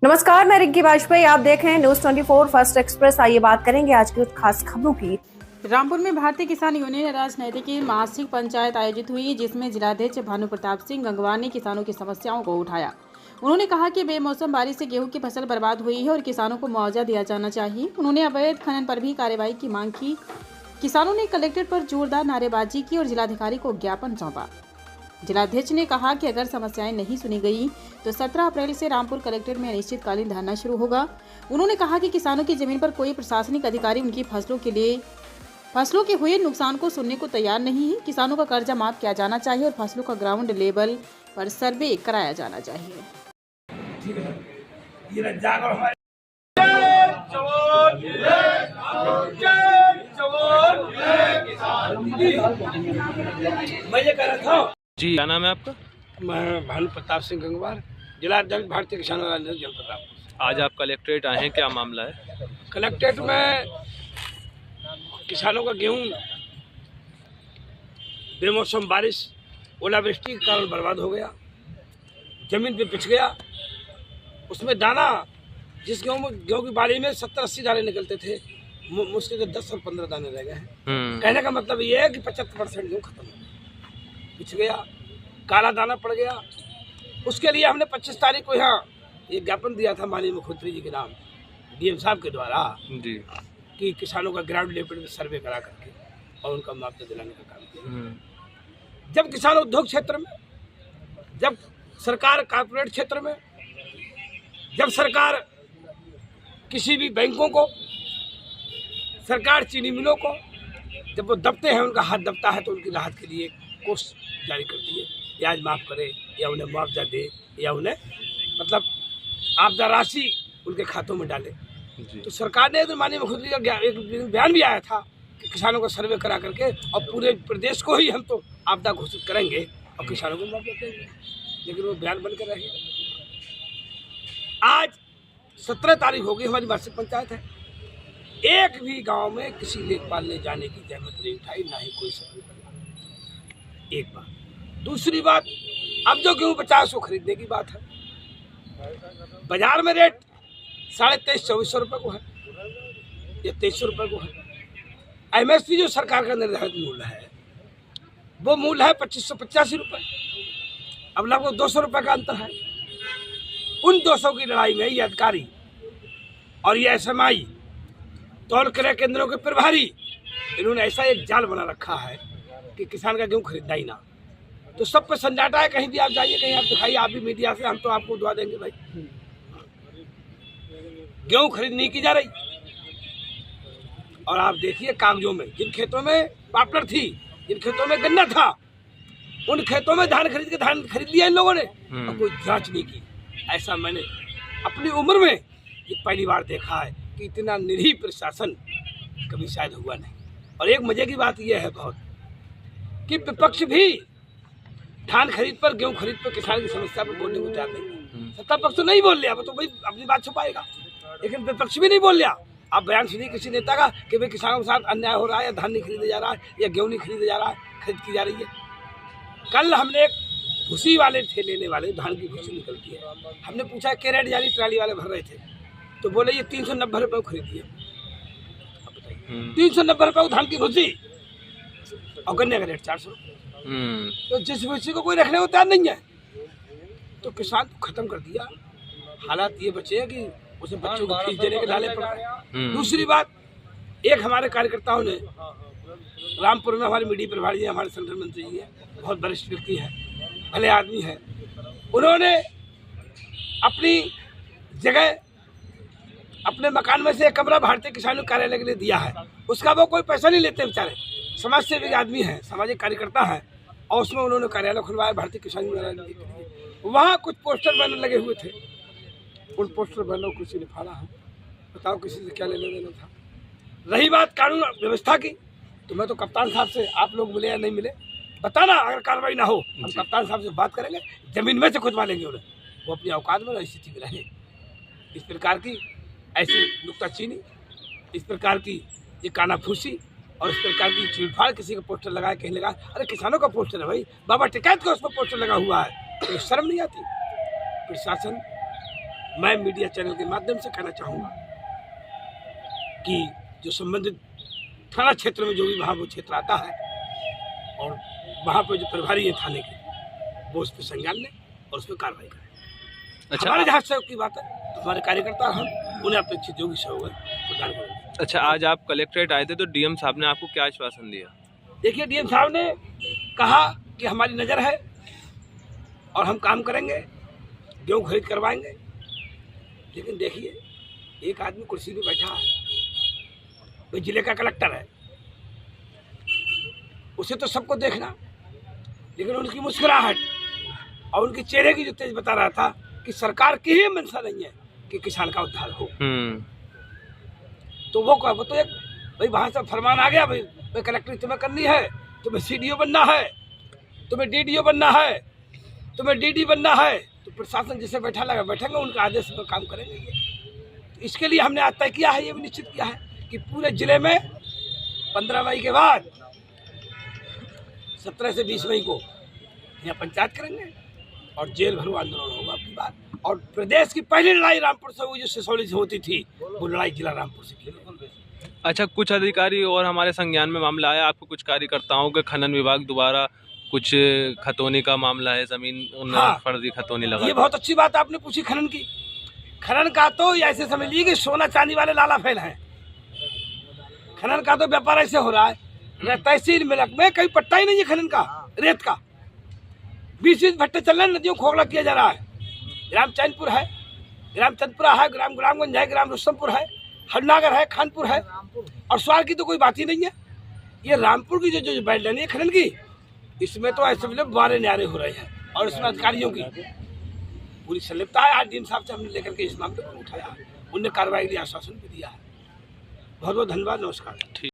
नमस्कार, मैं रिंकी वाजपेयी। आप देख रहे हैं न्यूज 24 फर्स्ट एक्सप्रेस। आइए बात करेंगे आज की खास खबरों की। रामपुर में भारतीय किसान यूनियन राजनीति की मासिक पंचायत आयोजित हुई, जिसमें जिलाध्यक्ष भानु प्रताप सिंह गंगवार ने किसानों की समस्याओं को उठाया। उन्होंने कहा कि बेमौसम बारिश से गेहूं की फसल बर्बाद हुई है और किसानों को मुआवजा दिया जाना चाहिए। उन्होंने अवैध खनन पर भी कार्रवाई की मांग की। किसानों ने कलेक्टर पर जोरदार नारेबाजी की और जिलाधिकारी को ज्ञापन सौंपा। जिलाध्यक्ष ने कहा कि अगर समस्याएं नहीं सुनी गई तो 17 अप्रैल से रामपुर कलेक्ट्रेट में अनिश्चितकालीन धरना शुरू होगा। उन्होंने कहा कि किसानों की जमीन पर कोई प्रशासनिक अधिकारी उनकी फसलों के हुए नुकसान को सुनने को तैयार नहीं है। किसानों का कर्जा माफ किया जाना चाहिए और फसलों का ग्राउंड लेवल पर सर्वे कराया जाना चाहिए। मैं ये कह रहा था जी, क्या नाम है आपका? मैं भानु प्रताप सिंह गंगवार, जिला अध्यक्ष भारतीय किसानों राजनीति जनपद। आज आप कलेक्ट्रेट आए हैं, क्या मामला है? कलेक्ट्रेट में किसानों का गेहूं बेमौसम बारिश ओलावृष्टि के कारण बर्बाद हो गया, जमीन पे पिछ गया। उसमें दाना, जिस गेहूं की बारी में 70-80 दाने निकलते थे, मुश्किल से 10 और 15 दाने रह गए हैं। कहने का मतलब ये है कि 75% गेहूं खत्म हो गया, पिछ गया, काला दाना पड़ गया। उसके लिए हमने 25 तारीख को यहाँ ये ज्ञापन दिया था माननीय मुख्यमंत्री जी के नाम, डीएम साहब के द्वारा, जी, कि किसानों का ग्राउंड लेवल में सर्वे करा करके और उनका मुआवजा दिलाने का काम किया। जब किसान उद्योग क्षेत्र में, जब सरकार कॉर्पोरेट क्षेत्र में, जब सरकार किसी भी बैंकों को, सरकार चीनी मिलों को जब वो दबते हैं, उनका हाथ दबता है, तो उनकी राहत के लिए कोष जारी करती है, ब्याज माफ करे या उन्हें मुआवजा दे या उन्हें मतलब आपदा राशि उनके खातों में डाले। तो सरकार ने माननीय मुख्यमंत्री का एक बयान भी आया था कि किसानों को सर्वे करा करके और पूरे प्रदेश को ही हम तो आपदा घोषित करेंगे और किसानों को मुआवजा देंगे, लेकिन वो बयान बनकर रहे। आज 17 तारीख हो गई, हमारी वार्षिक पंचायत है। एक भी गांव में किसी लेखपाल ने जाने की जहमत नहीं उठाई, ना ही कोई सर्वे करा। एक बात। दूसरी बात, अब जो गेहूं 50 को खरीदने की बात है, बाजार में रेट 2350-2400 रुपये को है या 2300 रुपये को है। एमएसपी जो सरकार का निर्धारित मूल्य है, वो मूल्य है 2585 रुपये। अब लगभग 200 रुपये का अंतर है। उन 200 की लड़ाई में ये अधिकारी और ये एसएमआई, तौल क्रय केंद्रों के प्रभारी, इन्होंने ऐसा एक जाल बना रखा है कि किसान का गेहूं खरीदना ही ना। तो सब पे संजाटा है, कहीं भी आप जाइए, कहीं आप दिखाइए, आप भी मीडिया से, हम तो आपको दुआ देंगे भाई। गेहूं खरीद नहीं की जा रही। और आप देखिए कागजों में, जिन खेतों में पापड़ थी, जिन खेतों में गन्ना था, उन खेतों में धान खरीद लिया इन लोगों ने और कोई जांच नहीं की। ऐसा मैंने अपनी उम्र में ये पहली बार देखा है कि इतना निरीह प्रशासन कभी शायद हुआ नहीं। और एक मजे की बात यह है बहुत कि विपक्ष भी धान खरीद पर, गेहूं खरीद पर, किसान की समस्या पर बोलने को तैयार नहीं। सत्ता पक्ष तो नहीं बोल लिया, वो तो भाई अपनी बात छुपाएगा, लेकिन विपक्ष भी नहीं बोल लिया। आप बयान सुनिए किसी नेता का कि भाई किसानों के साथ अन्याय हो रहा है, या धान नहीं खरीदा जा रहा है, या गेहूं नहीं खरीदा जा रहा है, खरीद की जा रही है। कल हमने एक भूसी वाले थे, लेने वाले, धान की भूसी निकलती है, हमने पूछा क्या रेट जारी, ट्राली वाले भर रहे थे, तो बोले ये 390 रुपये को खरीदी है। 390 रुपये धान की भूसी और गन्ने का रेट 400 रुपये। तो जिस भूसी को कोई रखने को तैयार नहीं है, तो किसान को खत्म कर दिया। हालात ये बचे हैं कि उसे बच्चों को फीस देने के डाले पड़ रहे। दूसरी बात, एक हमारे कार्यकर्ताओं ने रामपुर में, हमारे मीडिया प्रभारी जी, हमारे संगठन मंत्री जी हैं, बहुत वरिष्ठ व्यक्ति हैं, भले आदमी हैं, उन्होंने अपनी जगह, अपने मकान में से एक कमरा भारतीय किसान कार्यालय के लिए दिया है। उसका वो कोई पैसा नहीं लेते बेचारे, समाज सेवी आदमी हैं, सामाजिक कार्यकर्ता हैं, और उसमें उन्होंने कार्यालय खुलवाया भारतीय किसान कार्यालय के लिए। वहाँ कुछ पोस्टर बैनर लगे हुए थे, उन पोस्टर बैनर को किसी ने फाड़ा है। बताओ किसी से क्या लेना देना था। रही बात कानून व्यवस्था की, तो मैं तो कप्तान साहब से, आप लोग मिले या नहीं मिले बताना, अगर कार्रवाई ना हो हम कप्तान साहब से बात करेंगे, जमीन में से खुदवा लेंगे उन्हें, वो अपनी औकात में ऐसी स्थिति में रहे। इस प्रकार की ऐसी नुक्ताचीनी, इस प्रकार की ये कानाफूसी और इस प्रकार की छीड़फाड़, किसी का पोस्टर लगाया, कहीं लगा, अरे किसानों का पोस्टर है भाई, बाबा टिकैत का उस पर पोस्टर लगा हुआ है, तो शर्म नहीं आती। प्रशासन मैं मीडिया चैनल के माध्यम से कहना चाहूँगा कि जो संबंधित थाना क्षेत्र में जो भी वहाँ वो क्षेत्र आता है और वहाँ पर जो प्रभारी है थाने के, वो उस पर संज्ञान लें और उस पर कार्रवाई करें। अच्छा, हमारे जहाँ सहयोग की बात है तो हमारे कार्यकर्ता हम उन्हें अपेक्षित जो भी सहयोग है प्रदान करेंगे। अच्छा, आज आप कलेक्ट्रेट आए थे तो डीएम साहब ने आपको क्या आश्वासन दिया? देखिए, डीएम साहब ने कहा कि हमारी नज़र है और हम काम करेंगे, गेहूँ खरीद करवाएंगे। लेकिन देखिए, एक आदमी कुर्सी पे बैठा है, वो जिले का कलेक्टर है, उसे तो सबको देखना, लेकिन उनकी मुस्कुराहट और उनके चेहरे की जो तेज बता रहा था कि सरकार की ही मंशा नहीं है कि किसान का उद्धार हो। तो वो तो एक भाई वहाँ से फरमान आ गया, भाई कलेक्टर तुम्हें करनी है, तुम्हें सीडीओ बनना है, तुम्हें डीडीओ बनना है, तुम्हें डीडी बनना है, तो प्रशासन जिसे बैठा लगा बैठेंगे, उनके आदेश पर काम करेंगे। ये इसके लिए हमने आज तय किया है, ये भी निश्चित किया है कि पूरे जिले में 15 मई के बाद 17 से 20 मई को यहाँ पंचायत करेंगे और जेल भरो आंदोलन होगा अपनी बात। और प्रदेश की पहली लड़ाई रामपुर से हुई, जो सिसौली से होती थी, वो लड़ाई जिला रामपुर से की। अच्छा, कुछ अधिकारी और हमारे संज्ञान में मामला आया, आपको कुछ कार्यकर्ताओं के खनन विभाग दोबारा कुछ खतौनी का मामला है, जमीन हाँ, फर्जी खतौनी लगा। ये बहुत अच्छी बात आपने पूछी खनन की। खनन का तो ऐसे समझ लीजिए कि सोना चांदी वाले लाला फैल हैं। खनन का तो व्यापार ऐसे हो रहा है, तहसील मिलक में कहीं पट्टा ही नहीं है खनन का, रेत का 20-20 भट्टे चल रहे हैं, नदियों खोखला किया जा रहा है। ग्राम चैनपुर है, ग्राम चंदपुरा है, ग्राम गुलामगंज है, ग्राम रुस्तमपुर है, हरनागर है, खानपुर है, और स्वार की तो कोई बात ही नहीं है। ये रामपुर की जो बैल्डन है खनन की, इसमें तो ऐसे मतलब बारे न्यारे हो रहे हैं और इसमें अधिकारियों की पूरी संलिप्तता है। आज डीएम साहब से हमने लेकर के इस मामले को उठाया, उनने कार्रवाई के लिए आश्वासन भी दिया है। बहुत बहुत धन्यवाद, नमस्कार।